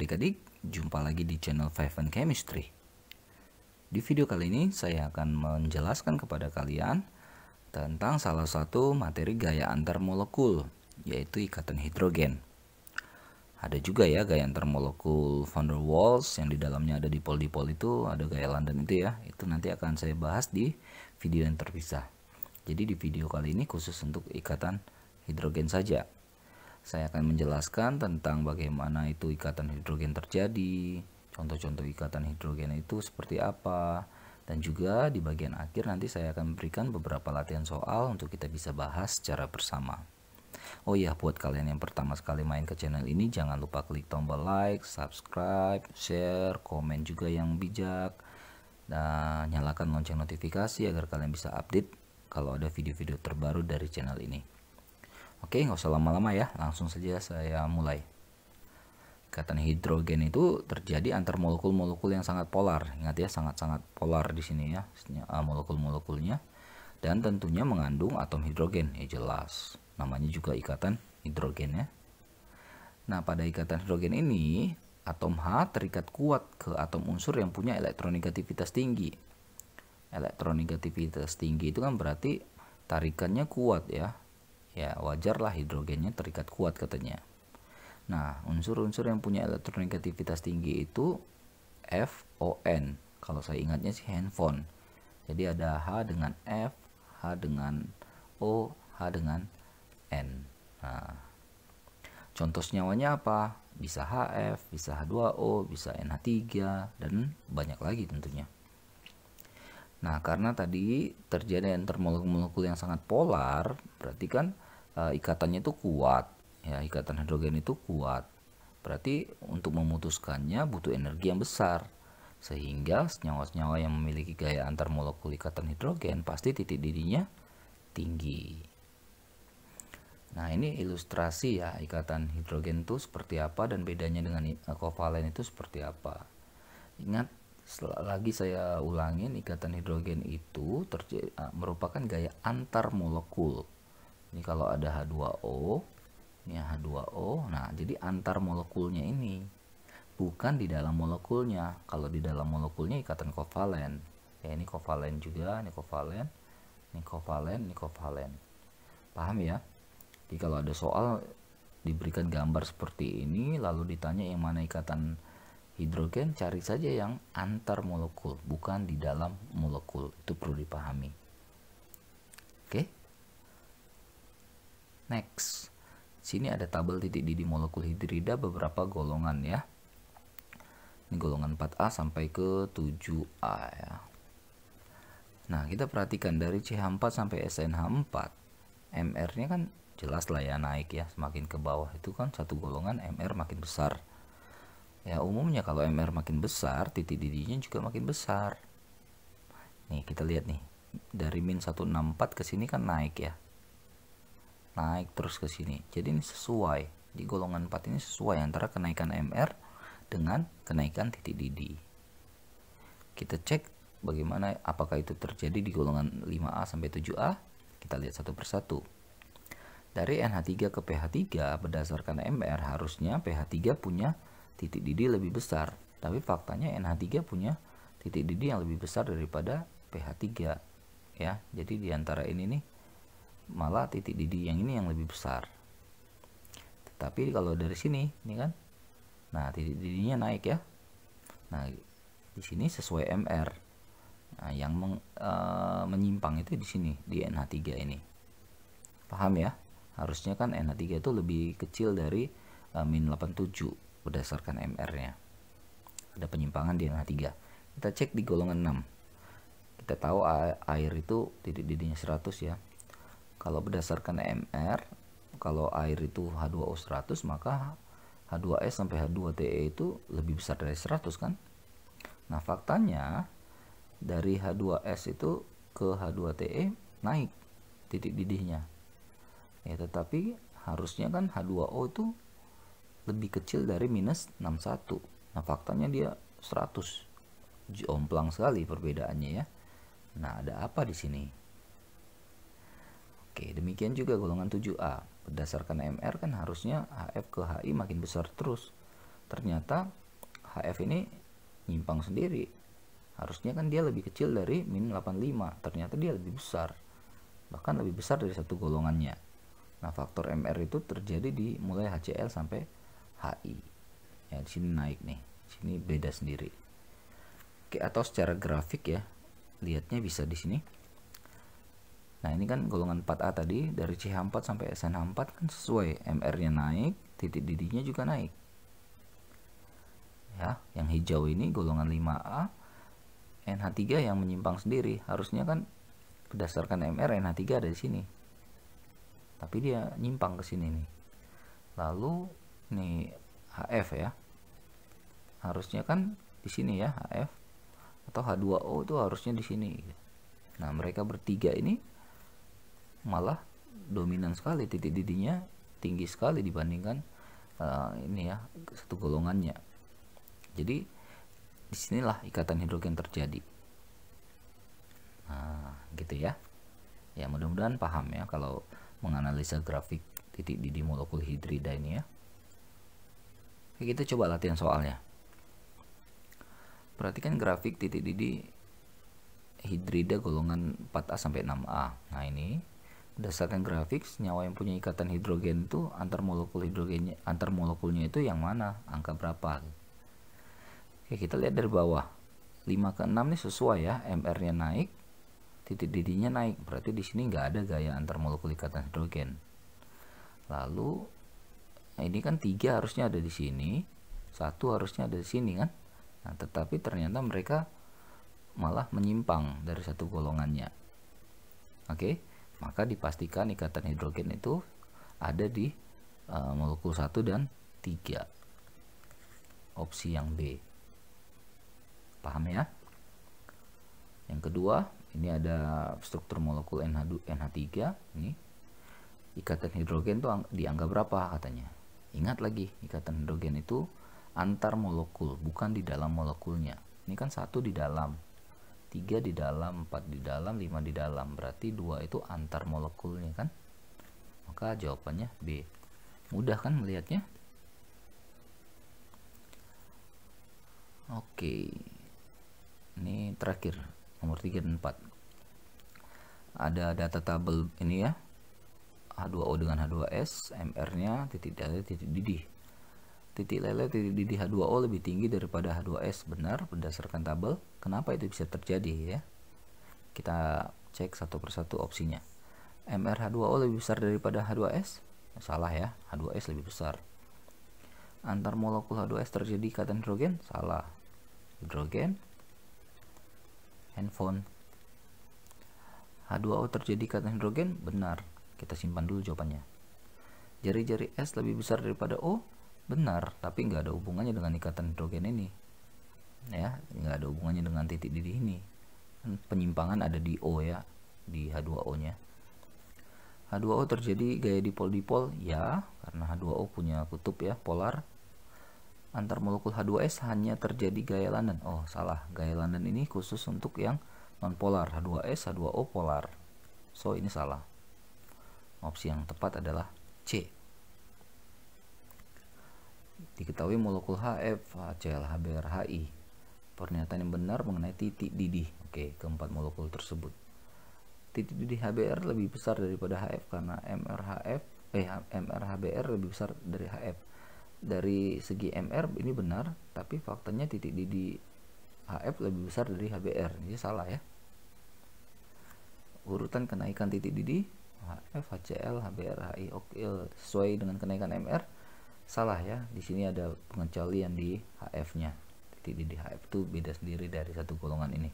adik-adik, jumpa lagi di channel Five and Chemistry. Di video kali ini saya akan menjelaskan kepada kalian tentang salah satu materi gaya antar molekul, yaitu ikatan hidrogen. Ada juga ya gaya antar molekul van der Waals yang di dalamnya ada dipol-dipol itu, ada gaya London itu ya. Itu nanti akan saya bahas di video yang terpisah. Jadi di video kali ini khusus untuk ikatan hidrogen saja. Saya akan menjelaskan tentang bagaimana itu ikatan hidrogen terjadi, contoh-contoh ikatan hidrogen itu seperti apa, dan juga di bagian akhir nanti saya akan memberikan beberapa latihan soal untuk kita bisa bahas secara bersama. Oh iya, buat kalian yang pertama sekali main ke channel ini, jangan lupa klik tombol like, subscribe, share, komen juga yang bijak, dan nyalakan lonceng notifikasi agar kalian bisa update kalau ada video-video terbaru dari channel ini. Oke, nggak usah lama-lama ya, langsung saja saya mulai. Ikatan hidrogen itu terjadi antar molekul-molekul yang sangat polar. Ingat ya, sangat-sangat polar di sini ya, molekul-molekulnya. Dan tentunya mengandung atom hidrogen, ya jelas. Namanya juga ikatan hidrogen ya. Nah, pada ikatan hidrogen ini, atom H terikat kuat ke atom unsur yang punya elektronegativitas tinggi. Elektronegativitas tinggi itu kan berarti tarikannya kuat ya. Ya wajarlah hidrogennya terikat kuat katanya. Nah, unsur-unsur yang punya elektronegativitas tinggi itu FON. Kalau saya ingatnya sih handphone. Jadi ada H dengan F, H dengan O, H dengan N. Nah, contoh senyawanya apa? Bisa HF, bisa H2O, bisa NH3, dan banyak lagi tentunya. Nah, karena tadi terjadi antar molekul-molekul yang sangat polar, berarti kan ikatannya itu kuat. Ya, ikatan hidrogen itu kuat. Berarti untuk memutuskannya butuh energi yang besar. Sehingga senyawa-senyawa yang memiliki gaya antar molekul ikatan hidrogen pasti titik didihnya tinggi. Nah, ini ilustrasi ya ikatan hidrogen itu seperti apa dan bedanya dengan kovalen itu seperti apa. Ingat, lagi saya ulangin, ikatan hidrogen itu merupakan gaya antar molekul. Ini kalau ada H2O, ini H2O. Nah, jadi antar molekulnya ini, bukan di dalam molekulnya. Kalau di dalam molekulnya ikatan kovalen. Ya, ini kovalen juga, ini kovalen, ini kovalen, ini kovalen. Paham ya? Jadi kalau ada soal diberikan gambar seperti ini, lalu ditanya yang mana ikatan hidrogen, cari saja yang antar molekul, bukan di dalam molekul. Itu perlu dipahami. Oke? Next. Sini ada tabel titik didih molekul hidrida beberapa golongan ya. Ini golongan 4A sampai ke 7A ya. Nah, kita perhatikan dari CH4 sampai SNH4, MR-nya kan jelas lah ya naik ya, semakin ke bawah itu kan satu golongan MR makin besar. Ya, umumnya kalau MR makin besar, titik didihnya juga makin besar. Nih, kita lihat nih. Dari min 164 ke sini kan naik ya. Naik terus ke sini. Jadi ini sesuai. Di golongan 4 ini sesuai antara kenaikan MR dengan kenaikan titik didih. Kita cek bagaimana apakah itu terjadi di golongan 5A sampai 7A. Kita lihat satu persatu. Dari NH3 ke pH3 berdasarkan MR harusnya pH3 punya titik didih lebih besar. Tapi faktanya NH3 punya titik didih yang lebih besar daripada pH3. Ya, jadi di antara ini nih malah titik didih yang ini yang lebih besar. Tetapi kalau dari sini, ini kan, nah titik didihnya naik ya. Nah di sini sesuai MR. Nah yang menyimpang itu di sini di NH3 ini. Paham ya? Harusnya kan NH3 itu lebih kecil dari min 87 berdasarkan MR-nya. Ada penyimpangan di NH3. Kita cek di golongan 6. Kita tahu air itu titik didihnya 100 ya. Kalau berdasarkan MR, kalau air itu H2O 100, maka H2S sampai H2TE itu lebih besar dari 100 kan? Nah, faktanya dari H2S itu ke H2TE naik titik didihnya. Ya, tetapi harusnya kan H2O itu lebih kecil dari minus 61. Nah, faktanya dia 100. Jomplang sekali perbedaannya ya. Nah, ada apa di sini? Oke, demikian juga golongan 7A. Berdasarkan MR kan harusnya HF ke HI makin besar terus. ternyata HF ini nyimpang sendiri. Harusnya kan dia lebih kecil dari min 85, ternyata dia lebih besar, bahkan lebih besar dari satu golongannya. Nah, faktor MR itu terjadi di mulai HCl sampai HI. Ya, di sini naik nih, sini beda sendiri. Oke, atau secara grafik ya, lihatnya bisa di sini. Nah, ini kan golongan 4A tadi, dari CH4 sampai SNH4 kan sesuai, MR-nya naik, titik didihnya juga naik. Ya, yang hijau ini golongan 5A, NH3 yang menyimpang sendiri. Harusnya kan berdasarkan MR NH3 ada di sini, tapi dia nyimpang ke sini nih. Lalu nih HF ya, harusnya kan di sini ya HF, atau H2O itu harusnya di sini. Nah, mereka bertiga ini malah dominan sekali, titik didihnya tinggi sekali dibandingkan ini ya, satu golongannya. Jadi disinilah ikatan hidrogen terjadi. Nah, gitu ya. Ya, mudah-mudahan paham ya kalau menganalisa grafik titik didih molekul hidrida ini ya. Oke, kita coba latihan soalnya. Perhatikan grafik titik didih hidrida golongan 4A sampai 6A. Nah, ini berdasarkan grafik, senyawa yang punya ikatan hidrogen itu antar molekulnya itu yang mana, angka berapa. Oke, kita lihat dari bawah. 5 ke 6 ini sesuai ya, MR-nya naik, titik didihnya naik, berarti di sini nggak ada gaya antar molekul ikatan hidrogen. Lalu ini kan 3 harusnya ada di sini, 1 harusnya ada di sini kan. Nah, tetapi ternyata mereka malah menyimpang dari satu golongannya. Oke, maka dipastikan ikatan hidrogen itu ada di molekul 1 dan 3. Opsi yang B. Paham ya? Yang kedua, ini ada struktur molekul NH3. Ini ikatan hidrogen itu dianggap berapa katanya. Ingat lagi, ikatan hidrogen itu antar molekul, bukan di dalam molekulnya. Ini kan 1 di dalam, 3 di dalam, 4 di dalam, 5 di dalam. Berarti 2 itu antar molekulnya kan. Maka jawabannya B. Mudah kan melihatnya? Oke. Ini terakhir, nomor 3 dan 4. Ada data tabel ini ya. H2O dengan H2S, MR-nya titik lele titik didih. Titik lele titik didih H2O lebih tinggi daripada H2S, benar berdasarkan tabel. Kenapa itu bisa terjadi ya? Kita cek satu persatu opsinya. MR H2O lebih besar daripada H2S? Salah ya, H2S lebih besar. Antar molekul H2S terjadi ikatan hidrogen? Salah. Hidrogen, handphone. H2O terjadi ikatan hidrogen? Benar. Kita simpan dulu jawabannya. Jari-jari S lebih besar daripada O? Benar, tapi nggak ada hubungannya dengan ikatan hidrogen ini. Ya, nggak ada hubungannya dengan titik didih ini. Penyimpangan ada di O ya, di H2O-nya. H2O terjadi gaya dipol-dipol? Ya, karena H2O punya kutub ya, polar. Antar molekul H2S hanya terjadi gaya London. Oh, salah. Gaya London ini khusus untuk yang non-polar. H2S, H2O polar. So, ini salah. Opsi yang tepat adalah C. Diketahui molekul HF, HCl, HBr, HI. Pernyataan yang benar mengenai titik didih. Oke, keempat molekul tersebut. Titik didih HBr lebih besar daripada HF karena MR-HBr lebih besar dari HF. Dari segi MR ini benar, tapi faktanya titik didih HF lebih besar dari HBr. Ini salah ya. Urutan kenaikan titik didih HF, HCl, HBr, HI. Oke, sesuai dengan kenaikan MR. Salah ya. Di sini ada pengecualian di HF-nya. Titik didih HF itu beda sendiri dari satu golongan ini.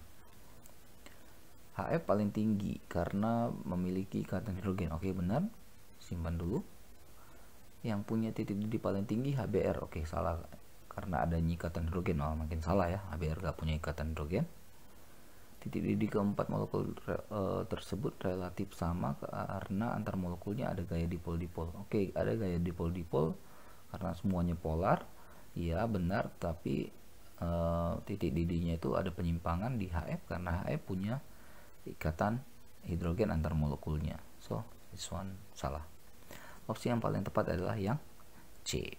HF paling tinggi karena memiliki ikatan hidrogen. Oke, benar. Simpan dulu. Yang punya titik didih paling tinggi HBr. Oke, salah. Karena ada ikatan hidrogen. Oh, makin salah ya. HBr gak punya ikatan hidrogen. Titik didih keempat molekul tersebut relatif sama karena antar molekulnya ada gaya dipol-dipol. Oke, ada gaya dipol-dipol karena semuanya polar. Iya, benar. Tapi titik didihnya itu ada penyimpangan di HF karena HF punya ikatan hidrogen antar molekulnya. So, this one salah. Opsi yang paling tepat adalah yang C.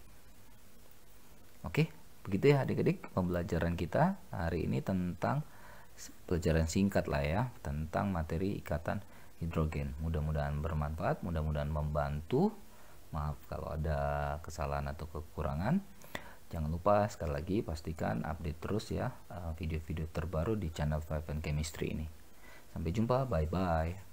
Oke, begitu ya adik-adik pembelajaran kita hari ini tentang pelajaran singkat lah ya tentang materi ikatan hidrogen. Mudah-mudahan bermanfaat, mudah-mudahan membantu. Maaf kalau ada kesalahan atau kekurangan. Jangan lupa sekali lagi pastikan update terus ya video-video terbaru di channel Five and Chemistry ini. Sampai jumpa, bye-bye.